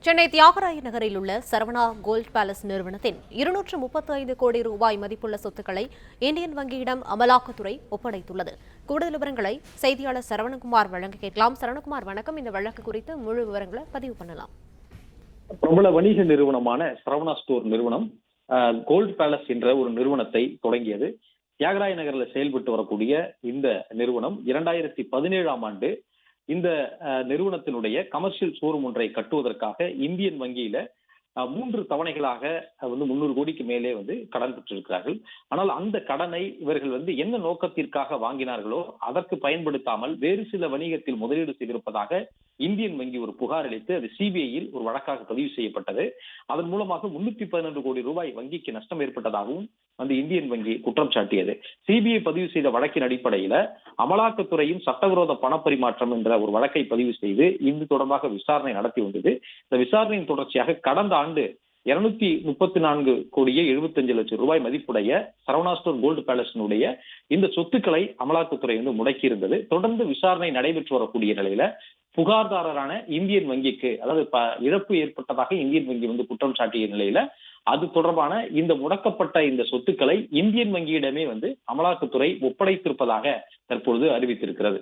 சென்னை தியாகராய நகரில் உள்ள Saravana gold palace நிறுவனத்தின் 235 கோடி ரூபாய் மதிப்புள்ள சொத்துக்களை இந்தியன் வங்கியிடம் அமலாக்கத்துறை ஒப்படைத்துள்ளது. கூடுதல் விவரங்களை செய்தியாளர் சரவணகுமார் வழங்க கேட்கலாம். சரவணகுமார், வணக்கம். இந்த வழக்கு குறித்து முழு விவரங்களை பதிவு பண்ணலாம். பிரபல வணிக நிறுவனமான சரவணா ஸ்டோர் நிறுவனம் கோல்ட் பேலஸ் என்ற ஒரு நிறுவனத்தை தொடங்கியது. தியாகராய நகரில் செயல்பட்டு வரக்கூடிய இந்த நிறுவனம் 2017ஆம் ஆண்டு இந்த நிறுவனத்தினுடைய கமர்ஷியல் ஷோரூம் ஒன்றை கட்டுவதற்காக இந்தியன் வங்கியில 3 தவணைகளாக 300 கோடிக்கு மேலே கடன் பெற்றிருக்கிறார்கள். ஆனால் அந்த கடனை இவர்கள் என்ன நோக்கத்திற்காக வாங்கினார்களோ அதற்கு பயன்படுத்தாமல் வேறு சில வணிகத்தில் முதலீடு செய்திருப்பதாக இந்தியன் வங்கி ஒரு புகார் அளித்து அது சிபிஐயில் ஒரு வழக்காக பதிவு செய்யப்பட்டது. அதன் மூலமாக 312 கோடி ரூபாய் வங்கிக்கு நஷ்டம் ஏற்பட்டதாகவும் இந்தியன் வங்கி குற்றம் சாட்டியது. சிபிஐ பதிவு செய்த வழக்கின் அடிப்படையில அமலாக்கத்துறையும் சட்டவிரோத பணப்பரிமாற்றம் என்ற ஒரு வழக்கை பதிவு செய்து இது தொடர்பாக விசாரணை நடத்தி வந்தது. இந்த விசாரணையின் தொடர்ச்சியாக கடந்த ஆண்டு 234 கோடியே 75 லட்சம் ரூபாய் மதிப்புடைய சரவணா ஸ்டோர் கோல்டு பேலஸினுடைய இந்த சொத்துக்களை அமலாக்கத்துறை முடக்கி இருந்தது. தொடர்ந்து விசாரணை நடைபெற்று வரக்கூடிய நிலையில புகார்தாரரான இந்தியன் வங்கிக்கு, அதாவது இழப்பு ஏற்பட்டதாக இந்தியன் வங்கி குற்றம் சாட்டிய நிலையில அது தொடர்பான இந்த முடக்கப்பட்ட இந்த சொத்துக்களை இந்தியன் வங்கியிடமே அமலாக்கத்துறை ஒப்படைத்திருப்பதாக தற்பொழுது அறிவித்திருக்கிறது.